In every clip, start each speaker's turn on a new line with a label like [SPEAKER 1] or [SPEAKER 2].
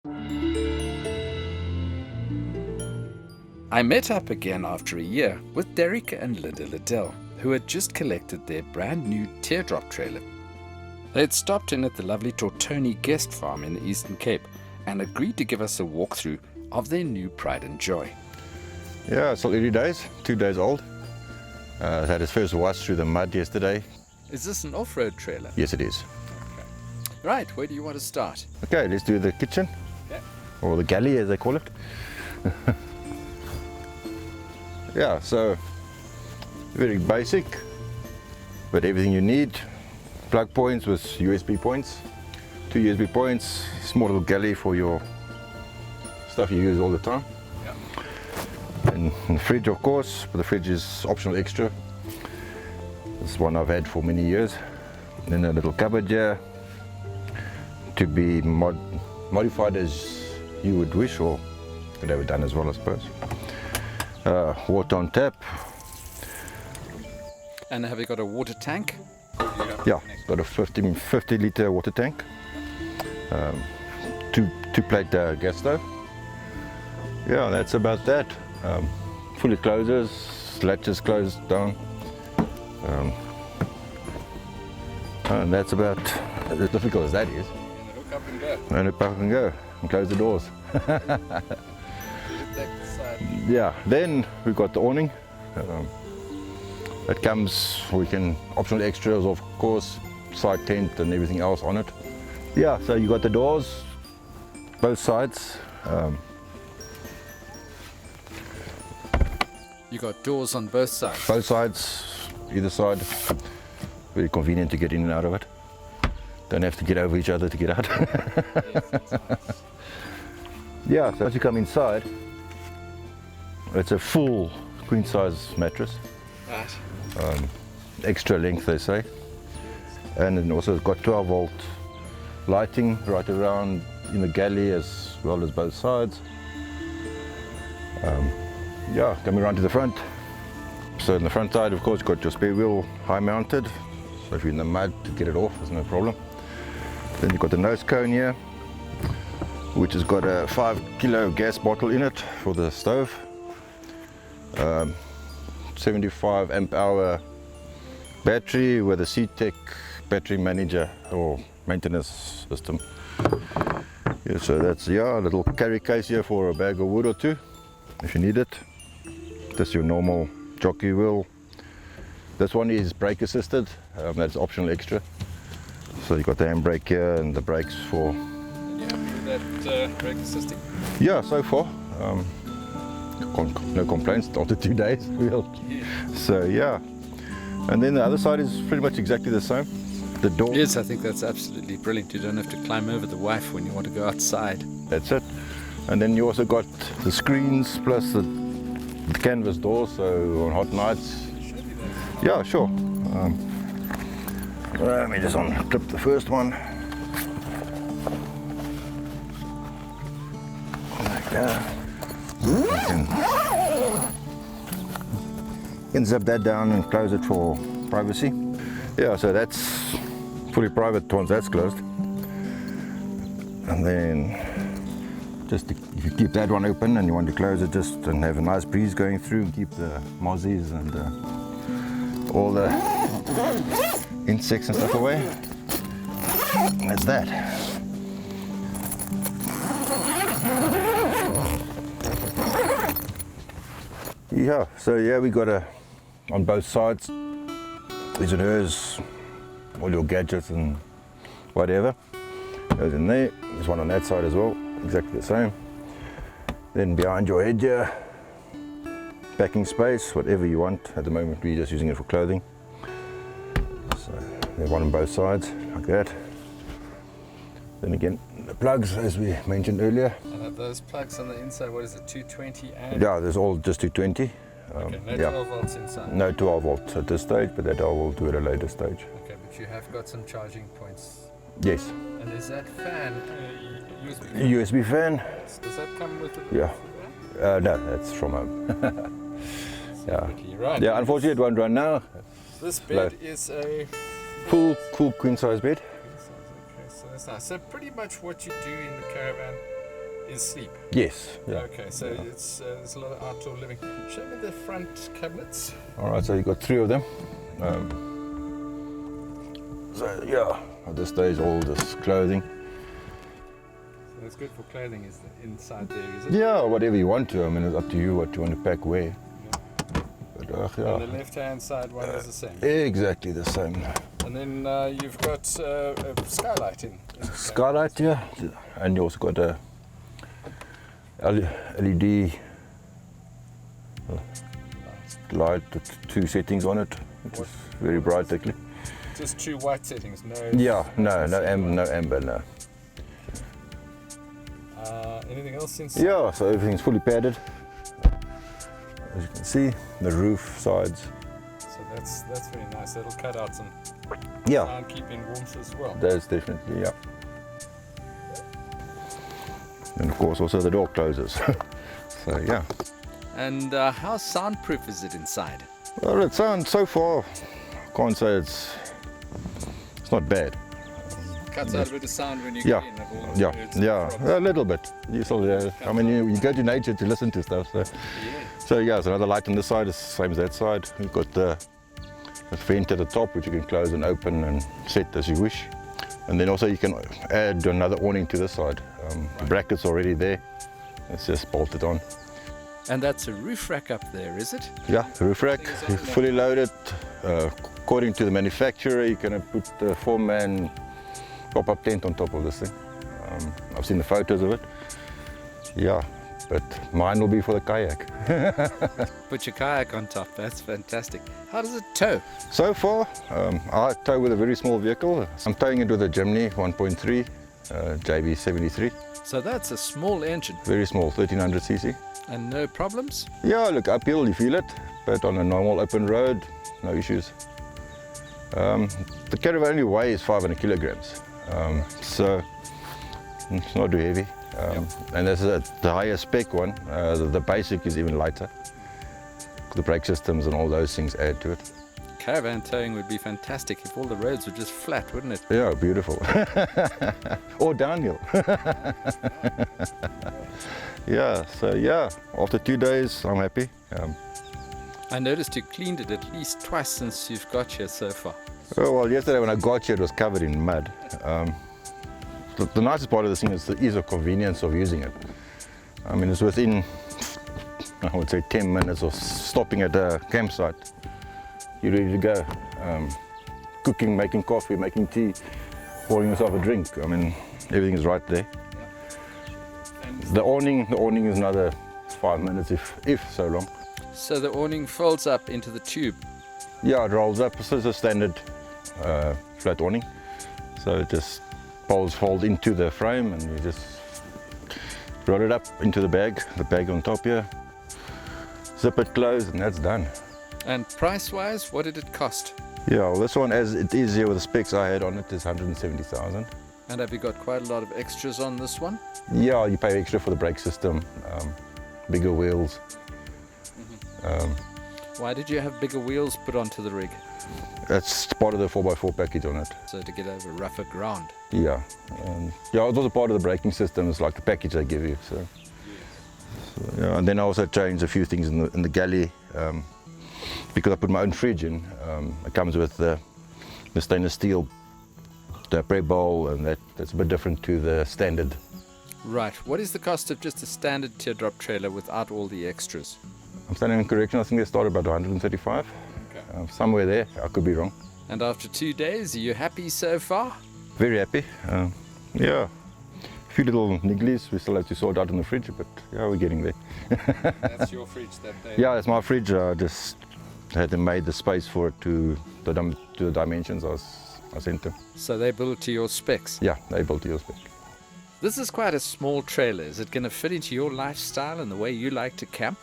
[SPEAKER 1] I met up again after a year with Derek and Liddell, who had just collected their brand new Teardrop trailer. They had stopped in at the lovely Tortoni guest farm in the Eastern Cape and agreed to give us a walkthrough of their new pride and joy.
[SPEAKER 2] Yeah, it's still early days, 2 days old. Had its first wash through the mud yesterday.
[SPEAKER 1] Is this an off-road trailer?
[SPEAKER 2] Yes, it is.
[SPEAKER 1] Okay. Right, where do you want to start?
[SPEAKER 2] Okay, let's do the kitchen, or the galley as they call it. Yeah, so very basic, but everything you need. Plug points with USB points, 2 USB points, small little galley for your stuff you use all the time. And the fridge, of course, but the fridge is optional extra. This is one I've had for many years. And then a little cupboard here to be modified as you would wish, or could have it done as well, I suppose. Water on tap.
[SPEAKER 1] And have you got a water tank?
[SPEAKER 2] Yeah, got a 50 litre water tank. Two plate gas stove. Yeah, that's about that. Fully closes, latches closed down. And that's about as difficult as that is.
[SPEAKER 1] Look up and go.
[SPEAKER 2] And look up and go and close the doors. Yeah, then we've got the awning. That comes, we can optional extras, of course, side tent and everything else on it. Yeah, so you got the doors, both sides.
[SPEAKER 1] You got doors on both sides?
[SPEAKER 2] Both sides, either side. Very convenient to get in and out of it. Don't have to get over each other to get out.
[SPEAKER 1] Yes, that's nice.
[SPEAKER 2] Yeah, so as you come inside, it's a full queen size mattress.
[SPEAKER 1] Right.
[SPEAKER 2] Extra length, they say. And then also it's got 12 volt lighting right around in the galley as well as both sides. Yeah, coming around to the front. So in the front side, of course, you've got your spare wheel high mounted. So if you're in the mud, to get it off, there's no problem. Then you've got the nose cone here, which has got a 5 kilo gas bottle in it for the stove. 75 amp hour battery with a C-Tech battery manager or maintenance system. Yeah, so that's a little carry case here for a bag of wood or two if you need it. That's your normal jockey wheel. This one is brake assisted, that's optional extra. So you've got the handbrake here and the brakes for...
[SPEAKER 1] You happy with that brake assisting?
[SPEAKER 2] Yeah, so far. No complaints after 2 days. So yeah. And then the other side is pretty much exactly the same. The door.
[SPEAKER 1] Yes, I think that's absolutely brilliant. You don't have to climb over the wife when you want to go outside.
[SPEAKER 2] That's it. And then you also got the screens plus the canvas doors, so on hot nights. Yeah, sure. Let me just unclip the first one. Like that. You can zip that down and close it for privacy. Yeah, so that's fully private once that's closed. And then just if you keep that one open and you want to close it just and have a nice breeze going through and keep the mozzies and all the insects and stuff away. That's that. Yeah, so yeah, we got on both sides, his and hers, all your gadgets and whatever. Goes in there. There's one on that side as well, exactly the same. Then behind your head here, packing space, whatever you want. At the moment we're just using it for clothing. So there's one on both sides, like that. Then again, the plugs, as we mentioned earlier.
[SPEAKER 1] Those plugs on the inside, what is it, 220 and?
[SPEAKER 2] Yeah, there's all just 220.
[SPEAKER 1] Okay, no 12 volts inside?
[SPEAKER 2] No 12 volts at this stage, but that I will do at a later stage.
[SPEAKER 1] Okay, but you have got some charging points?
[SPEAKER 2] Yes.
[SPEAKER 1] And is that fan USB fan?
[SPEAKER 2] USB fan.
[SPEAKER 1] Does that come with it?
[SPEAKER 2] Yeah. No, that's from home. Yeah.
[SPEAKER 1] Right.
[SPEAKER 2] Yeah, unfortunately it won't run now.
[SPEAKER 1] This bed is a
[SPEAKER 2] full cool queen size bed.
[SPEAKER 1] Okay, so that's nice. So pretty much what you do in the caravan is sleep.
[SPEAKER 2] Yes. Yeah.
[SPEAKER 1] Okay, so it's there's a lot of outdoor living. Show me the front cabinets.
[SPEAKER 2] All right, so you've got 3 of them. So yeah, at this stage, all this clothing.
[SPEAKER 1] So it's good for clothing, is the inside there, is it?
[SPEAKER 2] Yeah, whatever you want to. I mean, it's up to you what you want to pack where. But, yeah.
[SPEAKER 1] On the left-hand side, one is the same.
[SPEAKER 2] Exactly the same.
[SPEAKER 1] And then you've got a skylight in.
[SPEAKER 2] Skylight, yeah. And you also got a LED light with 2 settings on it, which is very bright actually.
[SPEAKER 1] Just 2 white settings, no.
[SPEAKER 2] Yeah, no amber, no.
[SPEAKER 1] Anything else inside?
[SPEAKER 2] Yeah, so everything's fully padded. As you can see, the roof sides.
[SPEAKER 1] So that's very nice. That'll cut out some sound, keeping warmth as well.
[SPEAKER 2] That's definitely, yeah. And of course also the door closes. So yeah.
[SPEAKER 1] And how soundproof is it inside?
[SPEAKER 2] Well, it sounds so far, I can't say it's not bad.
[SPEAKER 1] Cuts out a bit of sound when you
[SPEAKER 2] Yeah,
[SPEAKER 1] get in. Of all the birds and frogs.
[SPEAKER 2] a little bit. You still, I mean, you go to nature to listen to stuff. So, so yeah, there's another light on this side, it's the same as that side. We've got the vent at the top, which you can close and open and set as you wish. And then also you can add another awning to this side. The bracket's already there. It's just bolted on.
[SPEAKER 1] And that's a roof rack up there, is it?
[SPEAKER 2] Yeah, the roof rack, fully loaded. According to the manufacturer, you can put the 4-man pop-up tent on top of this thing. I've seen the photos of it. Yeah, but mine will be for the kayak.
[SPEAKER 1] Put your kayak on top, that's fantastic. How does it tow?
[SPEAKER 2] So far, I tow with a very small vehicle. I'm towing it with a Jimny 1.3 JB73.
[SPEAKER 1] So that's a small engine.
[SPEAKER 2] Very small, 1300cc.
[SPEAKER 1] And no problems?
[SPEAKER 2] Yeah, look, uphill you feel it, but on a normal open road, no issues. The caravan only weighs 500 kilograms, so it's not too heavy. And there's the higher spec one, the basic is even lighter. The brake systems and all those things add to it.
[SPEAKER 1] Caravan towing would be fantastic if all the roads were just flat, wouldn't it?
[SPEAKER 2] Yeah, beautiful. Or downhill. Yeah, so yeah, after 2 days, I'm happy.
[SPEAKER 1] I noticed you cleaned it at least twice since you've got here so far.
[SPEAKER 2] Oh, well, yesterday when I got here, it was covered in mud. The nicest part of this thing is the ease of convenience of using it. I mean, it's within, I would say, 10 minutes of stopping at a campsite. You're ready to go. Cooking, making coffee, making tea, pouring yourself a drink. I mean, everything is right there. The awning is another 5 minutes, if so long.
[SPEAKER 1] So the awning folds up into the tube.
[SPEAKER 2] Yeah, it rolls up. This is a standard flat awning. So it just fold into the frame and you just roll it up into the bag on top here. Zip it closed and that's done.
[SPEAKER 1] And price-wise, what did it cost?
[SPEAKER 2] Yeah, well, this one, as it is here with the specs I had on it, is 170,000.
[SPEAKER 1] And have you got quite a lot of extras on this one?
[SPEAKER 2] Yeah, you pay extra for the brake system, bigger wheels.
[SPEAKER 1] Why did you have bigger wheels put onto the rig?
[SPEAKER 2] That's part of the 4x4 package on it.
[SPEAKER 1] So to get over rougher ground.
[SPEAKER 2] Yeah, yeah, it was a part of the braking system. It's like the package they give you. So yeah, and then I also changed a few things in the galley because I put my own fridge in. It comes with the stainless steel prep bowl, and that's a bit different to the standard.
[SPEAKER 1] Right. What is the cost of just a standard teardrop trailer without all the extras?
[SPEAKER 2] I'm standing in correction. I think they started about 135. Okay. Somewhere there. I could be wrong.
[SPEAKER 1] And after 2 days, are you happy so far?
[SPEAKER 2] Very happy. Yeah. A few little nigglies we still have to sort out in the fridge, but yeah, we're getting there.
[SPEAKER 1] That's your fridge that day?
[SPEAKER 2] Yeah, it's my fridge. I just had them made the space for it to the dimensions I sent them.
[SPEAKER 1] So they built to your specs?
[SPEAKER 2] Yeah, they built to your spec.
[SPEAKER 1] This is quite a small trailer. Is it going to fit into your lifestyle and the way you like to camp?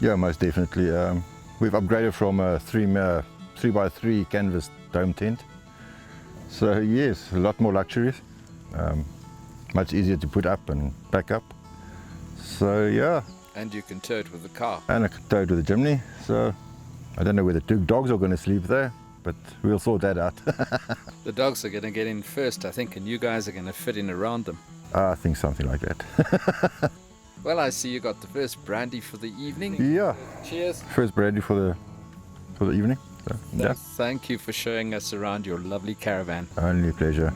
[SPEAKER 2] Yeah, most definitely. We've upgraded from a 3x3 canvas dome tent. So yes, a lot more luxuries. Much easier to put up and pack up. So yeah.
[SPEAKER 1] And you can tow it with the car.
[SPEAKER 2] And I can tow it with the Jimny. So I don't know where the 2 dogs are going to sleep there, but we'll sort that out.
[SPEAKER 1] The dogs are going to get in first, I think, and you guys are going to fit in around them.
[SPEAKER 2] I think something like that.
[SPEAKER 1] Well, I see you got the first brandy for the evening.
[SPEAKER 2] Yeah,
[SPEAKER 1] Cheers.
[SPEAKER 2] first brandy for the evening. So, yeah,
[SPEAKER 1] Thank you for showing us around your lovely caravan.
[SPEAKER 2] only a pleasure.